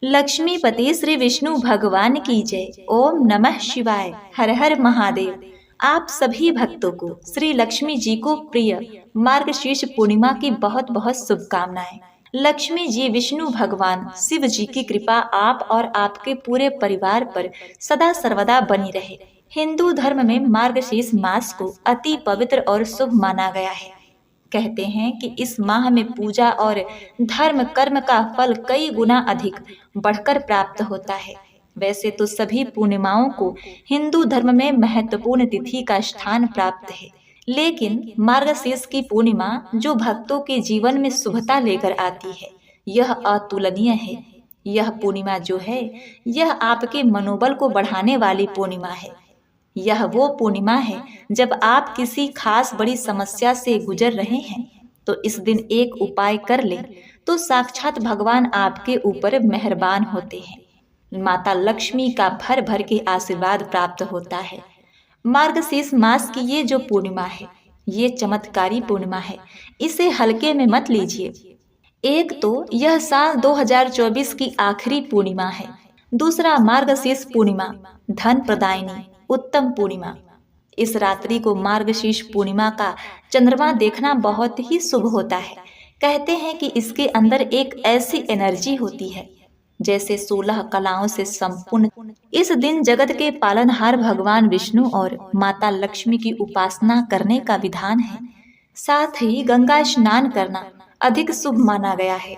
लक्ष्मीपति श्री विष्णु भगवान की जय। ओम नमः शिवाय। हर हर महादेव। आप सभी भक्तों को श्री लक्ष्मी जी को प्रिय मार्गशीर्ष पूर्णिमा की बहुत बहुत शुभकामनाएं। लक्ष्मी जी विष्णु भगवान शिव जी की कृपा आप और आपके पूरे परिवार पर सदा सर्वदा बनी रहे। हिंदू धर्म में मार्गशीर्ष मास को अति पवित्र और शुभ माना गया है। कहते हैं कि इस माह में पूजा और धर्म कर्म का फल कई गुना अधिक बढ़कर प्राप्त होता है। वैसे तो सभी पूर्णिमाओं को हिंदू धर्म में महत्वपूर्ण तिथि का स्थान प्राप्त है, लेकिन मार्गशीर्ष की पूर्णिमा जो भक्तों के जीवन में शुभता लेकर आती है, यह अतुलनीय है। यह पूर्णिमा जो है, यह आपके मनोबल को बढ़ाने वाली पूर्णिमा है। यह वो पूर्णिमा है जब आप किसी खास बड़ी समस्या से गुजर रहे हैं, तो इस दिन एक उपाय कर लें तो साक्षात भगवान आपके ऊपर मेहरबान होते हैं। माता लक्ष्मी का भर भर के आशीर्वाद प्राप्त होता है। मार्गशीर्ष मास की ये जो पूर्णिमा है, ये चमत्कारी पूर्णिमा है, इसे हल्के में मत लीजिए। एक तो यह साल 2024 की आखिरी पूर्णिमा है। दूसरा, मार्गशीर्ष पूर्णिमा धन प्रदायिनी उत्तम पूर्णिमा। इस रात्रि को मार्गशीर्ष पूर्णिमा का चंद्रमा देखना बहुत ही शुभ होता है। कहते हैं कि इसके अंदर एक ऐसी एनर्जी होती है जैसे 16 कलाओं से संपूर्ण। इस दिन जगत के पालनहार भगवान विष्णु और माता लक्ष्मी की उपासना करने का विधान है। साथ ही गंगा स्नान करना अधिक शुभ माना गया है।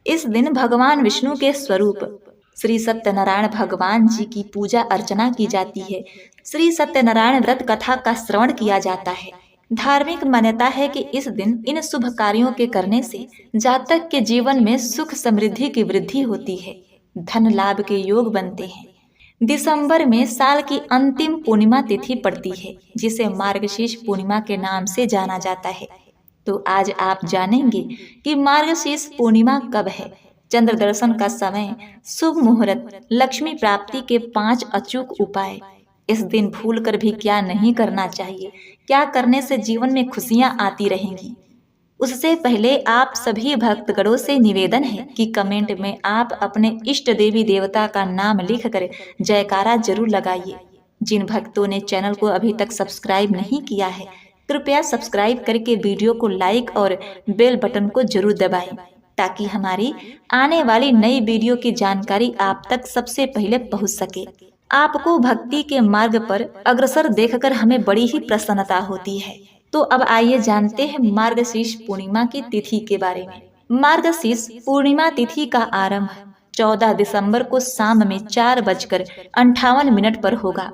इस दिन भगवान विष्णु के स्वरूप श्री सत्यनारायण भगवान जी की पूजा अर्चना की जाती है। श्री सत्यनारायण व्रत कथा का श्रवण किया जाता है। धार्मिक मान्यता है कि इस दिन इन शुभ कार्यों के करने से जातक के जीवन में सुख समृद्धि की वृद्धि होती है, धन लाभ के योग बनते हैं। दिसंबर में साल की अंतिम पूर्णिमा तिथि पड़ती है, जिसे मार्गशीर्ष पूर्णिमा के नाम से जाना जाता है। तो आज आप जानेंगे कि मार्गशीर्ष पूर्णिमा कब है, चंद्र दर्शन का समय, शुभ मुहूर्त, लक्ष्मी प्राप्ति के 5 अचूक उपाय। इस दिन भूल कर भी क्या नहीं करना चाहिए, क्या करने से जीवन में खुशियां आती रहेंगी। उससे पहले आप सभी भक्तगणों से निवेदन है कि कमेंट में आप अपने इष्ट देवी देवता का नाम लिखकर जयकारा जरूर लगाइए। जिन भक्तों ने चैनल को अभी तक सब्सक्राइब नहीं किया है, कृपया सब्सक्राइब करके वीडियो को लाइक और बेल बटन को जरूर दबाएं, ताकि हमारी आने वाली नई वीडियो की जानकारी आप तक सबसे पहले पहुंच सके। आपको भक्ति के मार्ग पर अग्रसर देखकर हमें बड़ी ही प्रसन्नता होती है। तो अब आइए जानते हैं मार्गशीर्ष पूर्णिमा की तिथि के बारे में। मार्गशीर्ष पूर्णिमा तिथि का आरंभ 14 दिसंबर को शाम में 4:58 पर होगा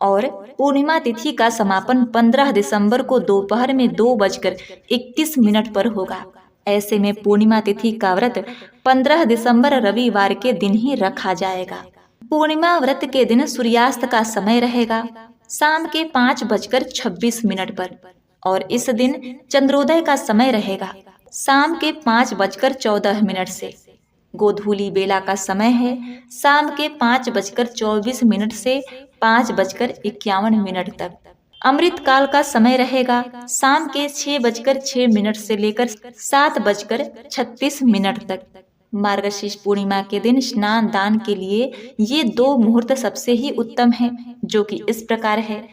और पूर्णिमा तिथि का समापन 15 दिसंबर को दोपहर में 2:31 पर होगा। ऐसे में पूर्णिमा तिथि का व्रत 15 दिसंबर रविवार के दिन ही रखा जाएगा। पूर्णिमा व्रत के दिन सूर्यास्त का समय रहेगा शाम के 5:26 पर और इस दिन चंद्रोदय का समय रहेगा शाम के 5:14 से। गोधूली बेला का समय है शाम के 5:24 से 5:51 तक। अमृत काल का समय रहेगा शाम के 6:06 से लेकर 7:36 तक। मार्गशीर्ष पूर्णिमा के दिन स्नान दान के लिए ये 2 मुहूर्त सबसे ही उत्तम है, जो कि इस प्रकार है।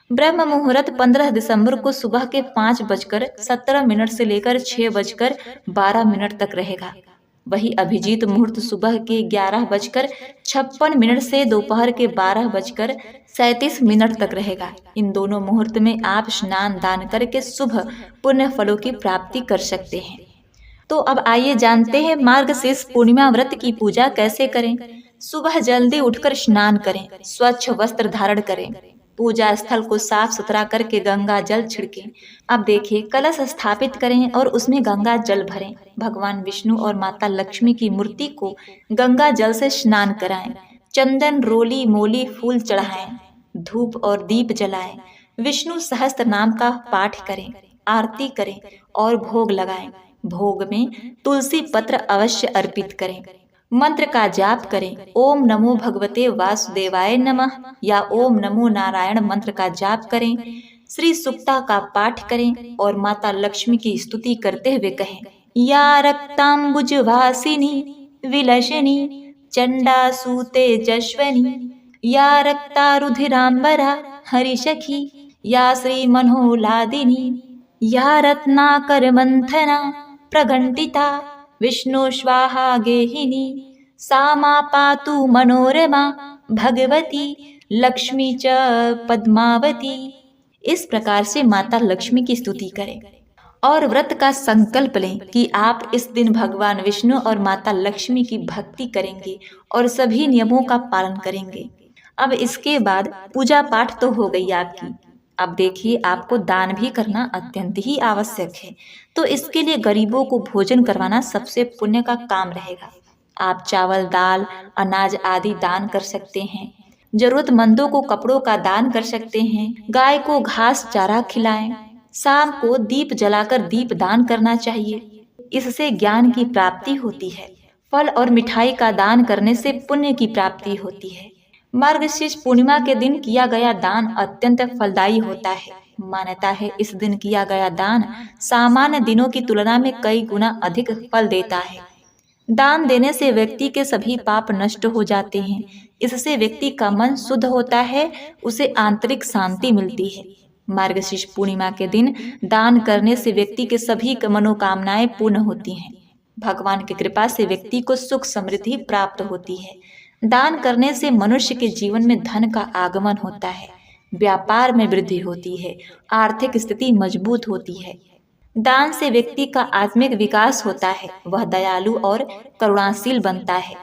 ब्रह्म मुहूर्त 15 दिसंबर को सुबह के 5:17 से लेकर 6:12 तक रहेगा। वही अभिजीत मुहूर्त सुबह के 11:56 से दोपहर के 12:37 तक रहेगा। इन दोनों मुहूर्त में आप स्नान दान करके शुभ पुण्य फलों की प्राप्ति कर सकते हैं। तो अब आइए जानते हैं मार्गशीर्ष पूर्णिमा व्रत की पूजा कैसे करें। सुबह जल्दी उठकर स्नान करें, स्वच्छ वस्त्र धारण करें, पूजा स्थल को साफ सुथरा करके गंगा जल छिड़कें। अब देखिए, कलश स्थापित करें और उसमें गंगा जल भरें। भगवान विष्णु और माता लक्ष्मी की मूर्ति को गंगा जल से स्नान कराएं। चंदन, रोली, मोली, फूल चढ़ाएं, धूप और दीप जलाएं, विष्णु सहस्त्र नाम का पाठ करें, आरती करें और भोग लगाएं। भोग में तुलसी पत्र अवश्य अर्पित करें। मंत्र का जाप करें। ओम नमो भगवते वासुदेवाय नमः या ओम नमो नारायण मंत्र का जाप करें। श्री सुक्ता का पाठ करें और माता लक्ष्मी की स्तुति करते हुए कहें, या रक्तांबुज वासिनी विलसिनी चंडासु तेजस्विनी या रक्तारुधिरांबरा हरिसखी या श्रीमनोलादिनी या रत्नाकर मंथना प्रघंटिता विष्णु स्वाहा गेहिनी सा मा पातु मनोरमा भगवती लक्ष्मी च पद्मावती। इस प्रकार से माता लक्ष्मी की स्तुति करें और व्रत का संकल्प लें कि आप इस दिन भगवान विष्णु और माता लक्ष्मी की भक्ति करेंगे और सभी नियमों का पालन करेंगे। अब इसके बाद पूजा पाठ तो हो गई आपकी। अब देखिए, आपको दान भी करना अत्यंत ही आवश्यक है। तो इसके लिए गरीबों को भोजन करवाना सबसे पुण्य का काम रहेगा। आप चावल, दाल, अनाज आदि दान कर सकते हैं। जरूरतमंदों को कपड़ों का दान कर सकते हैं। गाय को घास चारा खिलाएं। शाम को दीप जलाकर दीप दान करना चाहिए, इससे ज्ञान की प्राप्ति होती है। फल और मिठाई का दान करने से पुण्य की प्राप्ति होती है। मार्गशीर्ष पूर्णिमा के दिन किया गया दान अत्यंत फलदायी होता है। मान्यता है इस दिन किया गया दान सामान्य दिनों की तुलना में कई गुना अधिक फल देता है। दान देने से व्यक्ति के सभी पाप नष्ट हो जाते हैं। इससे व्यक्ति का मन शुद्ध होता है, उसे आंतरिक शांति मिलती है। मार्गशीर्ष पूर्णिमा के दिन दान करने से व्यक्ति के सभी मनोकामनाएं पूर्ण होती हैं। भगवान की कृपा से व्यक्ति को सुख समृद्धि प्राप्त होती है। दान करने से मनुष्य के जीवन में धन का आगमन होता है, व्यापार में वृद्धि होती है, आर्थिक स्थिति मजबूत होती है। दान से व्यक्ति का आत्मिक विकास होता है, वह दयालु और करुणाशील बनता है।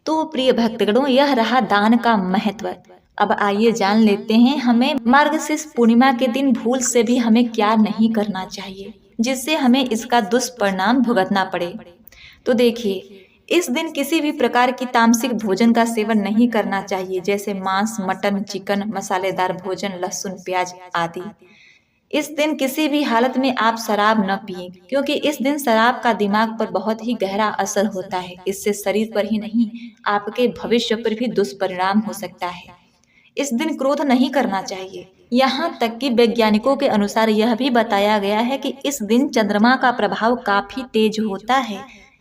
तो प्रिय भक्तगणों, यह रहा दान का महत्व। अब आइए जान लेते हैं हमें मार्गशीर्ष पूर्णिमा के दिन भूल से भी हमें क्या नहीं करना चाहिए, जिससे हमें इसका दुष्परिणाम भुगतना पड़े। तो देखिए, इस दिन किसी भी प्रकार की तामसिक भोजन का सेवन नहीं करना चाहिए, जैसे मांस, मटन, चिकन, मसालेदार भोजन, लहसुन, प्याज आदि। इस दिन किसी भी हालत में आप शराब न पिए, क्योंकि इस दिन शराब का दिमाग पर बहुत ही गहरा असर होता है। इससे शरीर पर ही नहीं, आपके भविष्य पर भी दुष्परिणाम हो सकता है। इस दिन क्रोध नहीं करना चाहिए। यहाँ तक कि वैज्ञानिकों के अनुसार यह भी बताया गया है कि इस दिन चंद्रमा का प्रभाव काफी तेज होता है।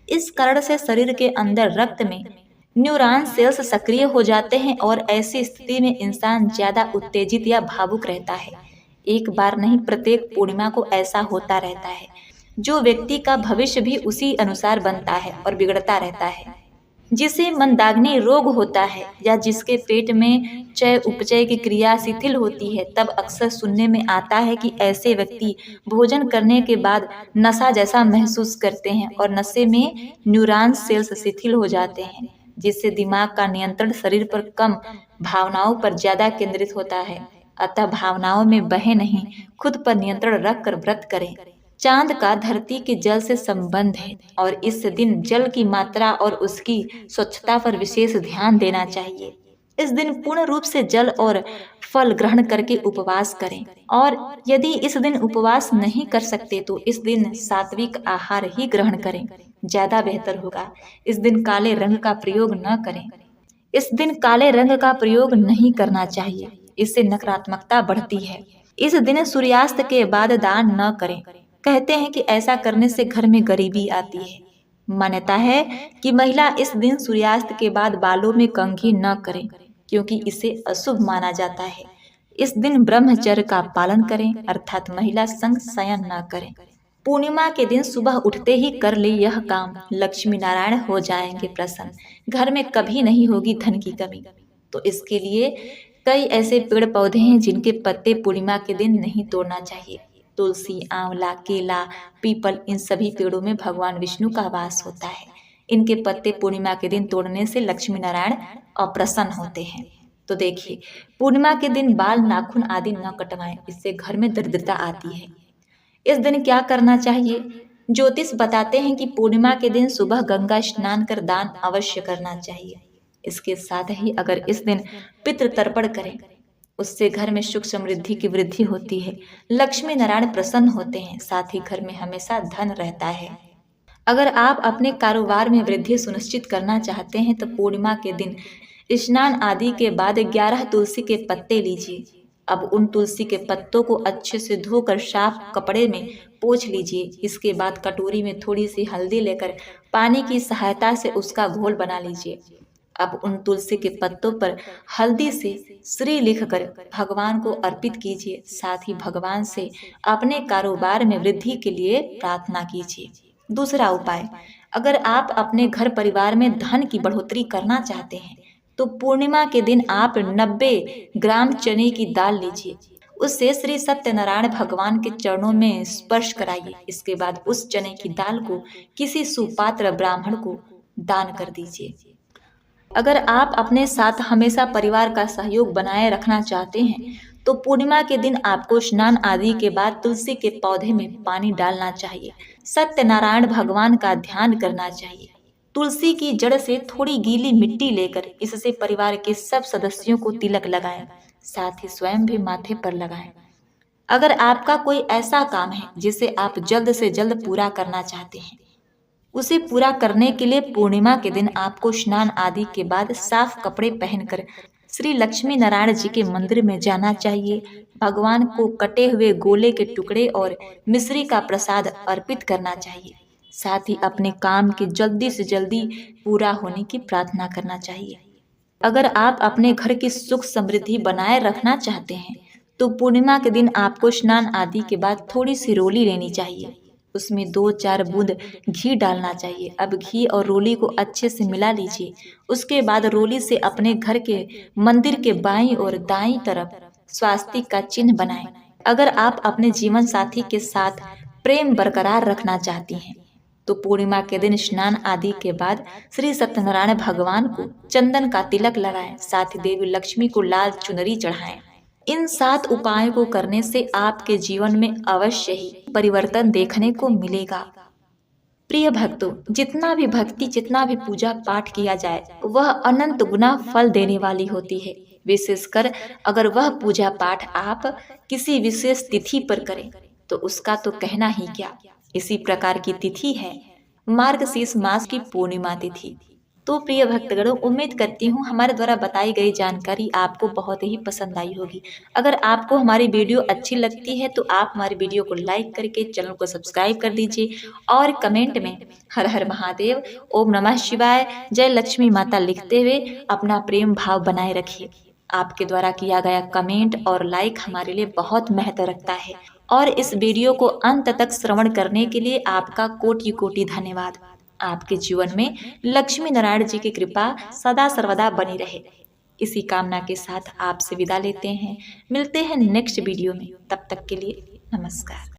इस कारण से शरीर के अंदर रक्त में न्यूरॉन सेल्स सक्रिय हो जाते हैं और ऐसी स्थिति में इंसान ज्यादा उत्तेजित या भावुक रहता है। एक बार नहीं, प्रत्येक पूर्णिमा को ऐसा होता रहता है। जो व्यक्ति का भविष्य भी उसी अनुसार बनता है और बिगड़ता रहता है। जिसे मंदाग्नि रोग होता है या जिसके पेट में चय उपचय की क्रिया शिथिल होती है, तब अक्सर सुनने में आता है कि ऐसे व्यक्ति भोजन करने के बाद नशा जैसा महसूस करते हैं और नशे में न्यूरॉन सेल्स शिथिल हो जाते हैं, जिससे दिमाग का नियंत्रण शरीर पर कम, भावनाओं पर ज्यादा केंद्रित होता है। अतः भावनाओं में बहे नहीं, खुद पर नियंत्रण रख कर व्रत करें। चांद का धरती के जल से संबंध है और इस दिन जल की मात्रा और उसकी स्वच्छता पर विशेष ध्यान देना चाहिए। इस दिन पूर्ण रूप से जल और फल ग्रहण करके उपवास करें, और यदि इस दिन उपवास नहीं कर सकते तो इस दिन सात्विक आहार ही ग्रहण करें, ज्यादा बेहतर होगा। इस दिन काले रंग का प्रयोग न करें। इस दिन काले रंग का प्रयोग नहीं करना चाहिए, इससे नकारात्मकता बढ़ती है। इस दिन सूर्यास्त के बाद दान न करें। कहते हैं कि ऐसा करने से घर में गरीबी आती है। मान्यता है कि महिला इस दिन सूर्यास्त के बाद बालों में कंघी न करें, क्योंकि इसे अशुभ माना जाता है। इस दिन ब्रह्मचर्य का पालन करें, अर्थात महिला संग शयन न करें। पूर्णिमा के दिन सुबह उठते ही कर ले यह काम, लक्ष्मी नारायण हो जाएंगे प्रसन्न। घर में कभी नहीं होगी धन की कमी। तो इसके लिए कई ऐसे पेड़ पौधे हैं जिनके पत्ते पूर्णिमा के दिन नहीं तोड़ना चाहिए। तुलसी, आंवला, केला, पीपल, इन सभी पेड़ों में भगवान विष्णु का वास होता है। इनके पत्ते पूर्णिमा के दिन तोड़ने से लक्ष्मी नारायण अप्रसन्न होते हैं। तो देखिए, पूर्णिमा के दिन बाल, नाखून आदि न कटवाएं, इससे घर में दरिद्रता आती है। इस दिन क्या करना चाहिए? ज्योतिष बताते हैं कि पूर्णिमा के दिन सुबह गंगा स्नान कर दान अवश्य करना चाहिए। इसके साथ ही अगर इस दिन पितृ तर्पण करें, उससे घर में सुख समृद्धि की वृद्धि होती है, लक्ष्मी नारायण प्रसन्न होते हैं, साथ ही घर में हमेशा धन रहता है। अगर आप अपने कारोबार में वृद्धि सुनिश्चित करना चाहते हैं तो पूर्णिमा के दिन स्नान आदि के बाद 11 तुलसी के पत्ते लीजिए। अब उन तुलसी के पत्तों को अच्छे से धोकर साफ कपड़े में पोंछ लीजिए। इसके बाद कटोरी में थोड़ी सी हल्दी लेकर पानी की सहायता से उसका घोल बना लीजिए। अब उन तुलसी के पत्तों पर हल्दी से श्री लिखकर भगवान को अर्पित कीजिए। साथ ही भगवान से अपने कारोबार में वृद्धि के लिए प्रार्थना कीजिए। दूसरा उपाय, अगर आप अपने घर परिवार में धन की बढ़ोतरी करना चाहते हैं तो पूर्णिमा के दिन आप 90 ग्राम चने की दाल लीजिए, उससे श्री सत्यनारायण भगवान के चरणों में स्पर्श कराइए। इसके बाद उस चने की दाल को किसी सुपात्र ब्राह्मण को दान कर दीजिए। अगर आप अपने साथ हमेशा परिवार का सहयोग बनाए रखना चाहते हैं तो पूर्णिमा के दिन आपको स्नान आदि के बाद तुलसी के पौधे में पानी डालना चाहिए, सत्यनारायण भगवान का ध्यान करना चाहिए। तुलसी की जड़ से थोड़ी गीली मिट्टी लेकर इससे परिवार के सब सदस्यों को तिलक लगाएं, साथ ही स्वयं भी माथे पर लगाएं। अगर आपका कोई ऐसा काम है जिसे आप जल्द से जल्द पूरा करना चाहते हैं, उसे पूरा करने के लिए पूर्णिमा के दिन आपको स्नान आदि के बाद साफ कपड़े पहनकर श्री लक्ष्मी नारायण जी के मंदिर में जाना चाहिए। भगवान को कटे हुए गोले के टुकड़े और मिश्री का प्रसाद अर्पित करना चाहिए। साथ ही अपने काम के जल्दी से जल्दी पूरा होने की प्रार्थना करना चाहिए। अगर आप अपने घर की सुख समृद्धि बनाए रखना चाहते हैं तो पूर्णिमा के दिन आपको स्नान आदि के बाद थोड़ी सी रोली लेनी चाहिए, उसमें 2-4 बूंद घी डालना चाहिए। अब घी और रोली को अच्छे से मिला लीजिए। उसके बाद रोली से अपने घर के मंदिर के बाईं और दाईं तरफ स्वास्तिक का चिन्ह बनाएं। अगर आप अपने जीवन साथी के साथ प्रेम बरकरार रखना चाहती हैं तो पूर्णिमा के दिन स्नान आदि के बाद श्री सत्यनारायण भगवान को चंदन का तिलक लगाएं, साथ ही देवी लक्ष्मी को लाल चुनरी चढ़ाएं। इन 7 उपायों को करने से आपके जीवन में अवश्य ही परिवर्तन देखने को मिलेगा। प्रिय भक्तों, जितना भी भक्ति, जितना भी पूजा पाठ किया जाए वह अनंत गुना फल देने वाली होती है। विशेषकर अगर वह पूजा पाठ आप किसी विशेष तिथि पर करें तो उसका तो कहना ही क्या। इसी प्रकार की तिथि है मार्गशीर्ष मास की पूर्णिमा तिथि। तो प्रिय भक्तगणों, उम्मीद करती हूँ हमारे द्वारा बताई गई जानकारी आपको बहुत ही पसंद आई होगी। अगर आपको हमारी वीडियो अच्छी लगती है तो आप हमारी वीडियो को लाइक करके चैनल को सब्सक्राइब कर दीजिए और कमेंट में हर हर महादेव, ओम नमः शिवाय, जय लक्ष्मी माता लिखते हुए अपना प्रेम भाव बनाए रखिए। आपके द्वारा किया गया कमेंट और लाइक हमारे लिए बहुत महत्व रखता है और इस वीडियो को अंत तक श्रवण करने के लिए आपका कोटि कोटि धन्यवाद। आपके जीवन में लक्ष्मी नारायण जी की कृपा सदा सर्वदा बनी रहे। इसी कामना के साथ आपसे विदा लेते हैं। मिलते हैं नेक्स्ट वीडियो में। तब तक के लिए नमस्कार।